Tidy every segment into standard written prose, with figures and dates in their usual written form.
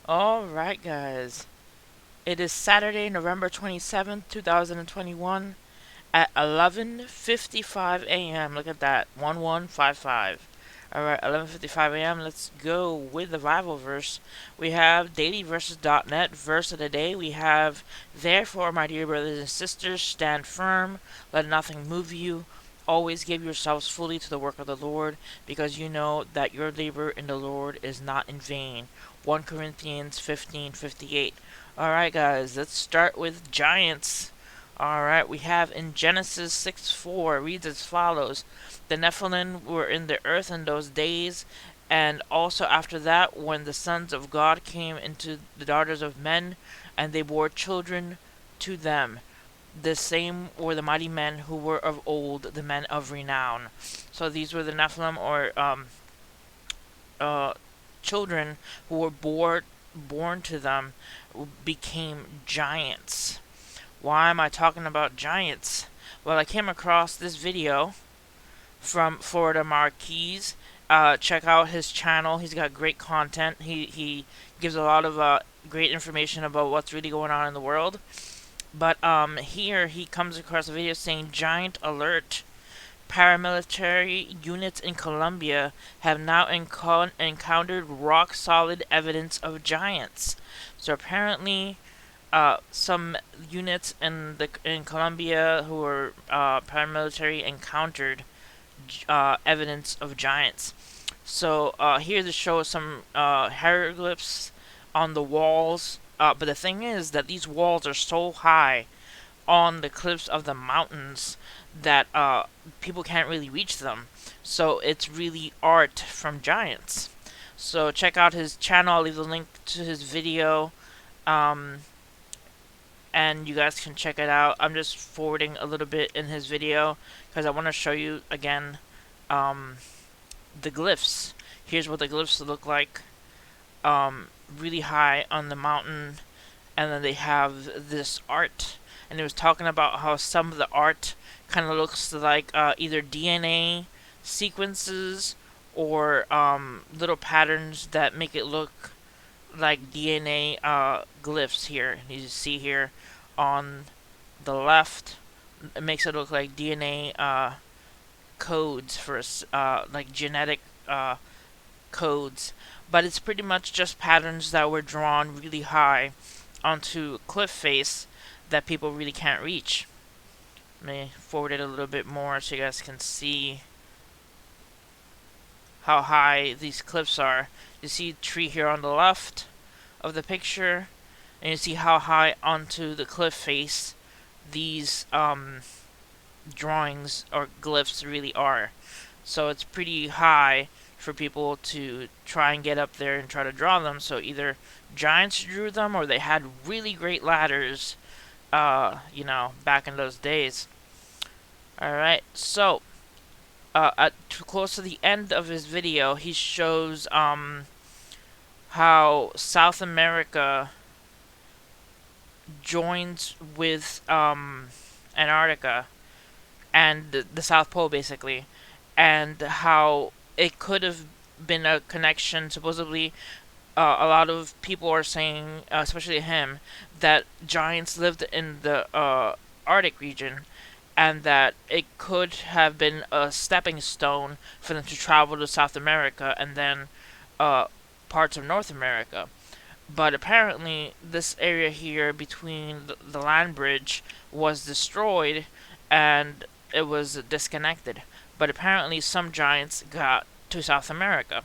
Alright, guys. It is Saturday, November 27th, 2021 at 11:55 a.m. Look at that. 1155. Alright, 11:55 a.m. Let's go with the Bible verse. We have dailyverses.net verse of the day. We have, therefore, my dear brothers and sisters, stand firm, let nothing move you. Always give yourselves fully to the work of the Lord, because you know that your labor in the Lord is not in vain. 1 Corinthians 15:58. Alright, guys, let's start with giants. Alright, we have in Genesis 6:4 reads as follows: The Nephilim were in the earth in those days, and also after that, when the sons of God came into the daughters of men, and they bore children to them. The same were the mighty men who were of old, the men of renown. So these were the Nephilim, or uh, children who were born to them, became giants. Why am I talking about giants? Well, I came across this video from Florida Marquise. Check out his channel. He's got great content. He gives a lot of great information about what's really going on in the world. But here he comes across a video saying giant alert. Paramilitary units in Colombia have now encountered rock solid evidence of giants. So apparently, some units in Colombia who were paramilitary encountered evidence of giants. So here to show some hieroglyphs on the walls. But the thing is that these walls are so high on the cliffs of the mountains that people can't really reach them. So it's really art from giants. So check out his channel. I'll leave the link to his video. Um, and you guys can check it out. I'm just forwarding a little bit in his video because I want to show you again um, the glyphs. Here's what the glyphs look like. Really high on the mountain, and then they have this art. And it was talking about how some of the art kind of looks like either DNA sequences or little patterns that make it look like DNA glyphs here. You see here on the left, it makes it look like DNA codes for like genetic codes, but it's pretty much just patterns that were drawn really high onto a cliff face that people really can't reach. Let me forward it a little bit more so you guys can see how high these cliffs are. You see a tree here on the left of the picture, and you see how high onto the cliff face these drawings or glyphs really are. So it's pretty high for people to try and get up there and try to draw them. So either giants drew them or they had really great ladders, back in those days. Alright, so at close to the end of his video, he shows how South America joins with Antarctica and the South Pole, basically, and how it could have been a connection. Supposedly, a lot of people are saying, especially him, that giants lived in the Arctic region, and that it could have been a stepping stone for them to travel to South America and then parts of North America. But apparently, this area here between the land bridge was destroyed and it was disconnected. But apparently, some giants got to South America.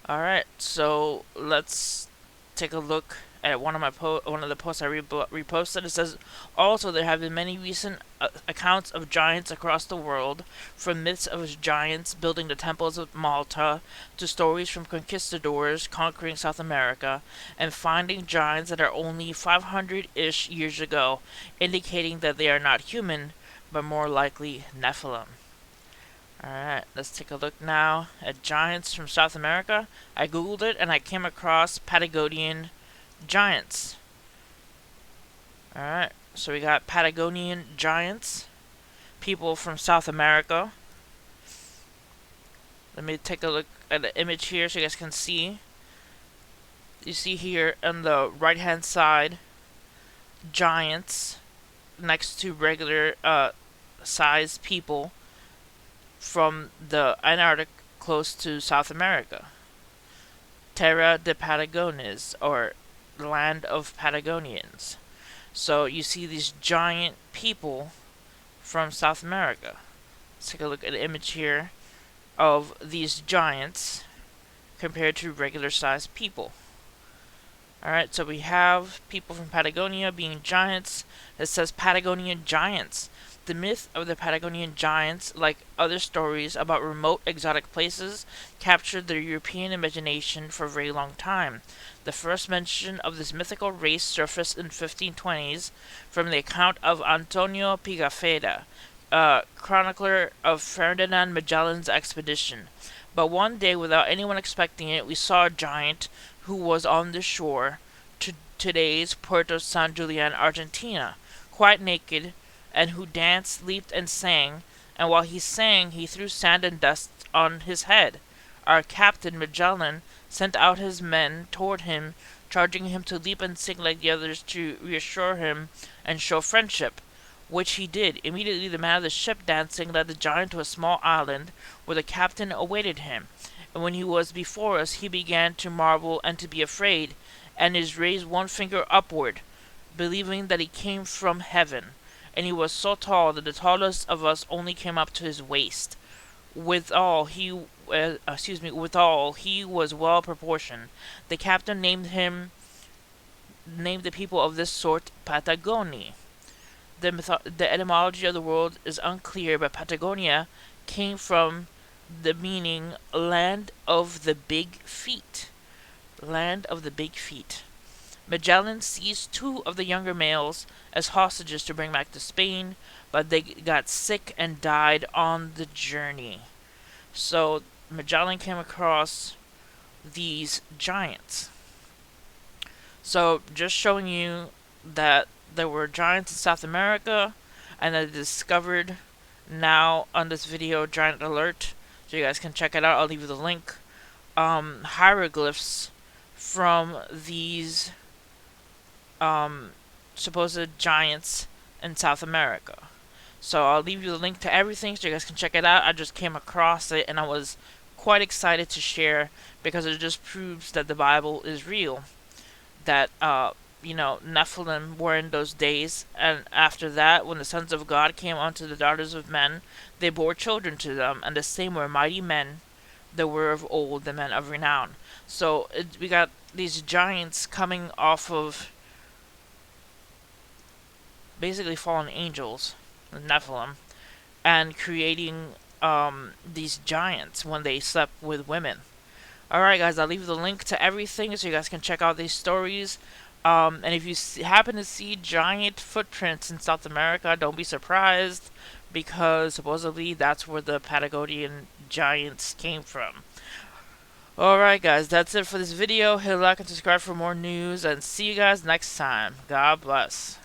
Alright, so let's take a look at one of the posts I reposted. It says, also there have been many recent accounts of giants across the world, from myths of giants building the temples of Malta to stories from conquistadors conquering South America and finding giants that are only 500-ish years ago, indicating that they are not human, but more likely Nephilim. Alright, let's take a look now at giants from South America. I googled it and I came across Patagonian giants. Alright, so we got Patagonian giants, people from South America. Let me take a look at the image here so you guys can see. You see here on the right hand side, giants next to regular sized people from the Antarctic close to South America. Terra de Patagones, or land of Patagonians. So you see these giant people from South America. Let's take a look at an image here of these giants compared to regular sized people. Alright, so we have people from Patagonia being giants. It says Patagonian giants. The myth of the Patagonian giants, like other stories about remote exotic places, captured the European imagination for a very long time. The first mention of this mythical race surfaced in 1520s from the account of Antonio Pigafetta, chronicler of Ferdinand Magellan's expedition. But one day, without anyone expecting it, we saw a giant who was on the shore to today's Puerto San Julian, Argentina, quite naked, and who danced, leaped, and sang, and while he sang, he threw sand and dust on his head. Our captain, Magellan, sent out his men toward him, charging him to leap and sing like the others to reassure him and show friendship, which he did. Immediately the man of the ship dancing led the giant to a small island, where the captain awaited him. And when he was before us, he began to marvel and to be afraid, and he raised one finger upward, believing that he came from heaven. And he was so tall that the tallest of us only came up to his waist. Withal, he was well proportioned. The captain named the people of this sort Patagoni. The etymology of the word is unclear, but Patagonia came from the meaning land of the big feet. Land of the big feet. Magellan seized 2 of the younger males as hostages to bring back to Spain, but they got sick and died on the journey. So Magellan came across these giants. So just showing you that there were giants in South America, and I discovered now on this video Giant Alert, so you guys can check it out. I'll leave you the link. Hieroglyphs from these supposed giants in South America. So I'll leave you the link to everything so you guys can check it out. I just came across it and I was quite excited to share because it just proves that the Bible is real. That Nephilim were in those days, and after that, when the sons of God came unto the daughters of men, they bore children to them, and the same were mighty men that were of old, the men of renown. So we got these giants coming off of basically fallen angels, the Nephilim, and creating these giants when they slept with women. Alright guys, I'll leave the link to everything so you guys can check out these stories. And if you happen to see giant footprints in South America, don't be surprised, because supposedly that's where the Patagonian giants came from. Alright guys, that's it for this video. Hit like and subscribe for more news, and see you guys next time. God bless.